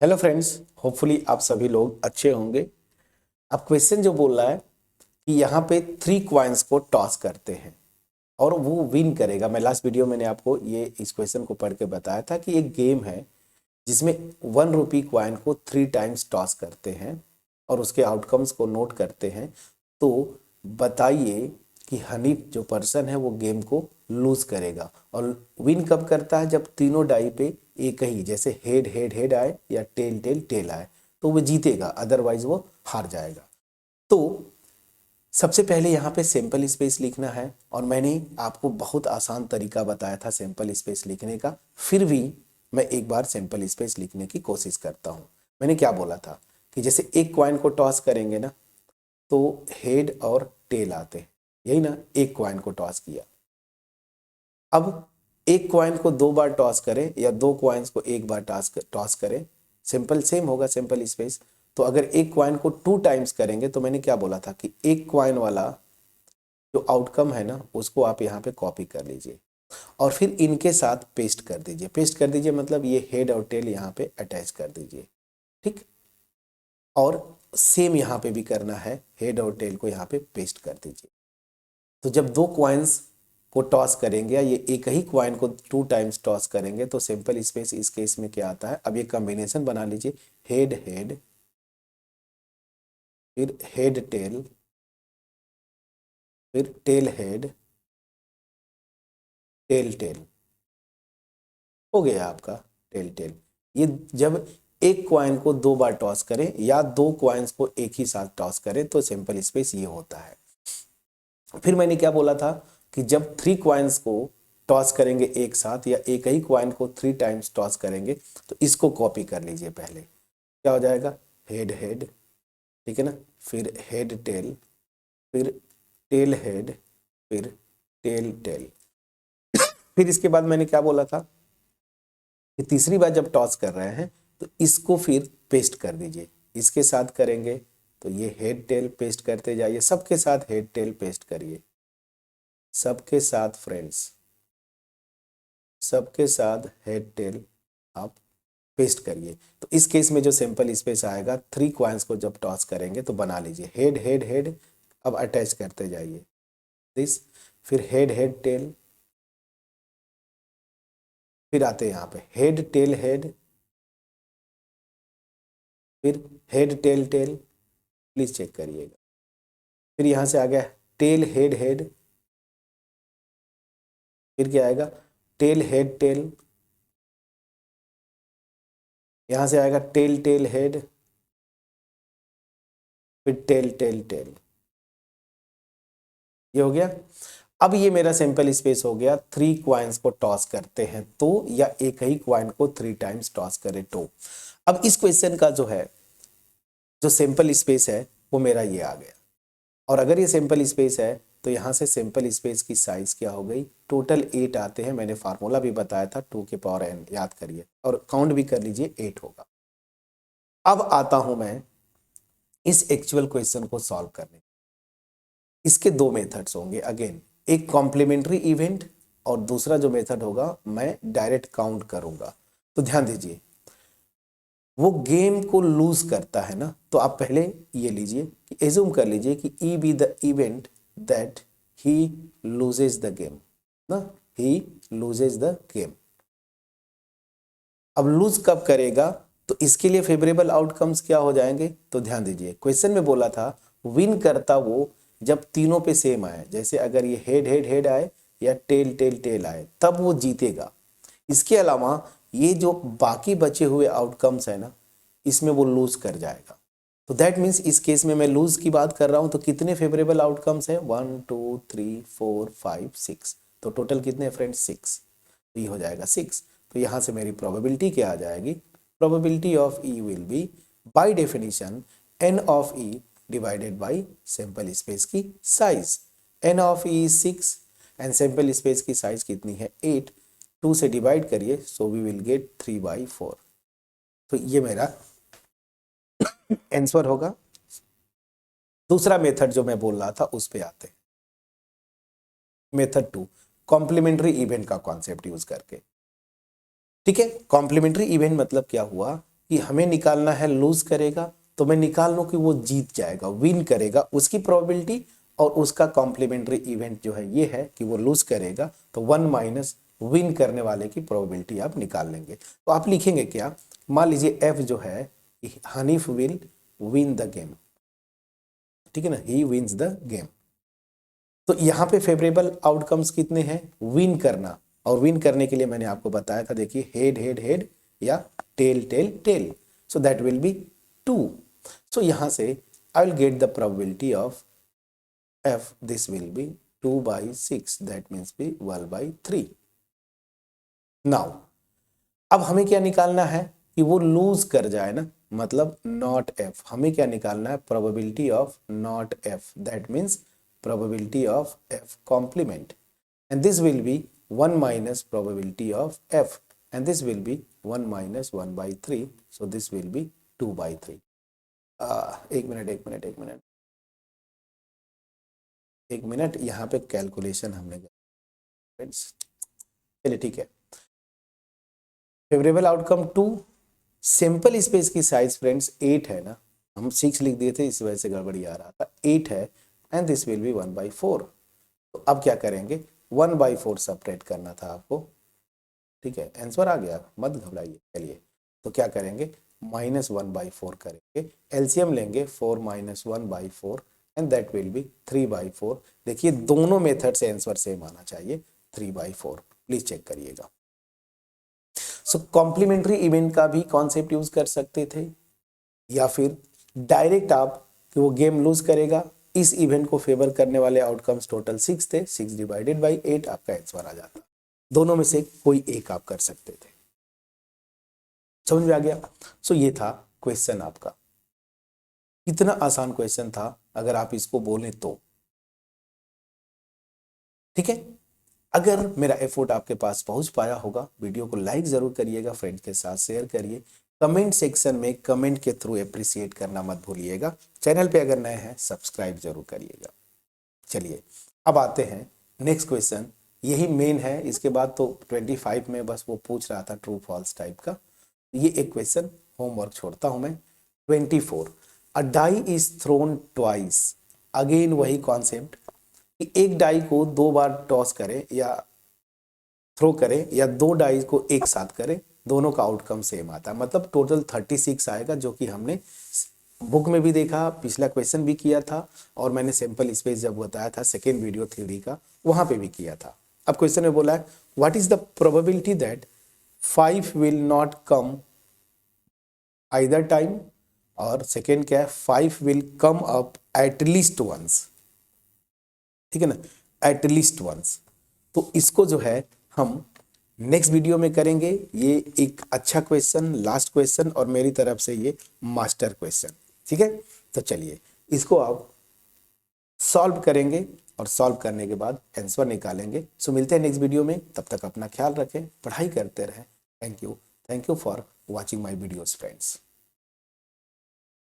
Hello friends, hopefully आप सभी लोग अच्छे होंगे। अब क्वेश्चन जो बोल रहा है कि यहाँ पे 3 कॉइन्स को टॉस करते हैं और वो विन करेगा। मैं लास्ट वीडियो मैंने आपको ये इस क्वेश्चन को पढ़ के बताया था कि एक गेम है जिसमें 1 रुपी कॉइन को 3 टाइम्स टॉस करते हैं और उसके आउटकम्स को नोट करते हैं। तो बताइए कि हनीफ जो पर्सन है वो गेम को लूज करेगा और विन कब करता है, जब तीनों डाई पे एक ही, जैसे हेड हेड हेड आए या टेल टेल टेल आए तो वो जीतेगा, अदरवाइज वो हार जाएगा। तो सबसे पहले यहाँ पे सिंपल स्पेस लिखना है और मैंने आपको बहुत आसान तरीका बताया था सिंपल स्पेस लिखने का। फिर भी मैं एक बार सिंपल स्पेस लिखने की कोशिश करता हूँ। मैंने क्या बोला था कि जैसे एक कॉइन को टॉस करेंगे ना तो हेड और टेल आते हैं, यही ना। एक कॉइन को टॉस किया, अब एक कॉइन को 2 बार टॉस करें या 2 कॉइन्स को एक बार टॉस करें, सिंपल सेम होगा सिंपल स्पेस। तो अगर एक कॉइन को 2 टाइम्स करेंगे तो मैंने क्या बोला था कि एक कॉइन वाला जो आउटकम है ना उसको आप यहाँ पे कॉपी कर लीजिए और फिर इनके साथ पेस्ट कर दीजिए। पेस्ट कर दीजिए मतलब ये हेड और टेल यहाँ पे अटैच कर दीजिए, ठीक। और सेम यहाँ पे भी करना है, हेड और टेल को यहाँ पे पेस्ट कर दीजिए। तो जब 2 कॉइन्स को टॉस करेंगे या ये एक ही कॉइन को 2 टाइम्स टॉस करेंगे तो सिंपल स्पेस इस केस में क्या आता है। अब ये कॉम्बिनेशन बना लीजिए, हेड हेड फिर हेड टेल फिर टेल हेड टेल टेल, हो गया आपका टेल टेल। ये जब एक कॉइन को 2 बार टॉस करें या 2 कॉइन्स को एक ही साथ टॉस करें तो सिंपल स्पेस ये होता है। फिर मैंने क्या बोला था कि जब 3 कॉइन्स को टॉस करेंगे एक साथ या एक ही कॉइन को 3 टाइम्स टॉस करेंगे तो इसको कॉपी कर लीजिए। पहले क्या हो जाएगा, हेड हेड, ठीक है ना, फिर हेड टेल फिर टेल हेड फिर टेल टेल। फिर इसके बाद मैंने क्या बोला था कि तीसरी बार जब टॉस कर रहे हैं तो इसको फिर पेस्ट कर दीजिए। इसके साथ करेंगे तो ये हेड टेल पेस्ट करते जाइए, सबके साथ हेड टेल पेस्ट करिए, सबके साथ फ्रेंड्स, सबके साथ हेड टेल आप पेस्ट करिए। तो इस केस में जो सिंपल स्पेस आएगा 3 कॉइन्स को जब टॉस करेंगे तो बना लीजिए हेड हेड हेड। अब अटैच करते जाइए दिस, फिर हेड हेड टेल, फिर आते हैं यहाँ पे हेड टेल हेड, फिर head tail tail, please check करिएगा। फिर यहाँ से आ गया टेल हेड हेड, फिर क्या आएगा टेल हेड टेल, यहाँ से आएगा टेल टेल हेड, फिर टेल टेल टेल। ये हो गया। अब ये मेरा सिंपल स्पेस हो गया। 3 कॉइन्स को टॉस करते हैं तो या एक ही कॉइन को 3 टाइम्स टॉस करे तो। अब इस क्वेश्चन का जो है, जो सिंपल स्पेस है वो मेरा ये आ गया। और अगर ये सिंपल स्पेस है तो यहाँ से सिंपल स्पेस की साइज क्या हो गई, टोटल 8 आते हैं। मैंने फार्मूला भी बताया था 2 के पावर n, याद करिए और काउंट भी कर लीजिए, 8 होगा। अब आता हूं मैं इस एक्चुअल क्वेश्चन को सॉल्व करने। इसके 2 मेथड्स होंगे अगेन, एक कॉम्प्लीमेंट्री इवेंट और दूसरा जो मेथड होगा मैं डायरेक्ट काउंट करूंगा। तो ध्यान दीजिए, वो गेम को लूज करता है ना, तो आप पहले ये लीजिए कि एज्यूम कर लीजिए कि E be the event that he loses the game ना, ही लूजेज द गेम। अब लूज कब करेगा तो इसके लिए फेवरेबल आउटकम्स क्या हो जाएंगे, तो ध्यान दीजिए क्वेश्चन में बोला था विन करता वो जब तीनों पे सेम आए, जैसे अगर ये हेड हेड हेड आए या टेल टेल टेल आए तब वो जीतेगा। इसके अलावा ये जो बाकी बचे हुए आउटकम्स है ना इसमें वो लूज कर जाएगा। तो दैट मीन्स इस केस में मैं लूज की बात कर रहा हूं तो कितने फेवरेबल आउटकम्स हैं, 1 2 3 4 5 6, तो टोटल कितने फ्रेंड्स 6, तो ये हो जाएगा 6। तो यहां से मेरी प्रोबेबिलिटी क्या आ जाएगी, probability of E will be by definition n of E divided by sample space की size. N of E 6 and sample space की साइज कितनी है 8, 2 से डिवाइड करिए सो वी विल गेट 3/4। तो ये मेरा आंसर होगा। दूसरा मेथड जो मैं बोल रहा था उस पे आते हैं, मेथड 2, कॉम्प्लीमेंट्री इवेंट का कॉन्सेप्ट यूज करके। ठीक है, कॉम्प्लीमेंट्री इवेंट मतलब क्या हुआ कि हमें निकालना है लूज करेगा, तो मैं निकाल लूँ कि वो जीत जाएगा, विन करेगा, उसकी प्रोबेबिलिटी और उसका कॉम्प्लीमेंट्री इवेंट जो है ये है कि वो लूज करेगा, तो 1 माइनस विन करने वाले की प्रोबेबिलिटी आप निकाल लेंगे। तो आप लिखेंगे क्या, मान लीजिए एफ जो है, Hanif will win the game, ठीक है ना, ही विन्स द गेम। तो यहाँ पे फेवरेबल आउटकम्स कितने हैं, विन करना, और विन करने के लिए मैंने आपको बताया था, देखिए हेड हेड हेड या tail tail tail, so that will be 2। So यहाँ से I will get the probability of F, this will be 2/6, that means be 1/3। Now अब हमें क्या निकालना है कि वो लूज कर जाए ना, मतलब नॉट एफ, हमें क्या निकालना है, probability of not F, that means probability of f complement, and this will be 1 minus probability of f, and this will be 1 minus 1/3, so this will be 2/3। एक मिनट यहाँ पे कैलकुलेशन हमने friends, चलिए ठीक है। फेवरेबल आउटकम 2, सिंपल स्पेस की size friends 8 है ना, हम 6 लिख दिए थे, इस वजह से गड़बड़ी आ रहा था, 8 है, एंड दिस विल बी 1/4। तो अब क्या करेंगे, 1/4 सेपरेट करना था आपको, ठीक है, आंसर आ गया, मत घबराइए। चलिए तो क्या करेंगे, -1/4 करेंगे, एलसीएम लेंगे, 4 - 1/4, एंड दैट विल बी 3/4। देखिए दोनों मेथड से आंसर सेम आना चाहिए, 3/4, प्लीज चेक करिएगा। सो कॉम्प्लीमेंट्री इवेंट का भी कॉन्सेप्ट यूज कर सकते थे, या फिर डायरेक्ट आप कि वो गेम लूज करेगा, इस इवेंट को फेवर करने वाले आउटकम्स टोटल 6 थे, 6 डिवाइडेड बाई 8 आपका आंसर आ जाता। दोनों में से कोई एक आप कर सकते थे, समझ में आ गया। सो ये था क्वेश्चन आपका, इतना आसान क्वेश्चन था अगर आप इसको बोलें तो, ठीक है। अगर मेरा एफर्ट आपके पास पहुंच पाया होगा, वीडियो को लाइक जरूर करिएगा, फ्रेंड के साथ शेयर करिए, कमेंट सेक्शन में कमेंट के थ्रू अप्रिशिएट करना मत भूलिएगा, चैनल पे अगर नए हैं सब्सक्राइब जरूर करिएगा। चलिए अब आते हैं नेक्स्ट क्वेश्चन, यही मेन है, इसके बाद तो 25 में बस वो पूछ रहा था ट्रू फॉल्स टाइप का, ये एक क्वेश्चन होमवर्क छोड़ता हूं मैं। 24, a die is thrown twice, again वही कॉन्सेप्ट कि एक डाई को 2 बार टॉस करें या थ्रो करें, या 2 डाई को एक साथ करें, दोनों का आउटकम सेम आता है, मतलब टोटल 36 आएगा, जो कि हमने बुक में भी देखा, पिछला क्वेश्चन भी किया था, और मैंने सिंपल स्पेस जब बताया था सेकेंड वीडियो थ्योरी का, वहां पे भी किया था। अब क्वेश्चन में बोला है what is the probability that 5 will not come either time, और सेकेंड क्या है, 5 will come up at least once, ठीक है ना, एट लीस्ट वंस। तो इसको जो है हम नेक्स्ट वीडियो में करेंगे, ये एक अच्छा क्वेश्चन, लास्ट क्वेश्चन, और मेरी तरफ से ये मास्टर क्वेश्चन, ठीक है। तो चलिए इसको आप सॉल्व करेंगे, और सॉल्व करने के बाद आंसर निकालेंगे। सो मिलते हैं नेक्स्ट वीडियो में, तब तक अपना ख्याल रखें, पढ़ाई करते रहें। Thank you for watching my videos friends.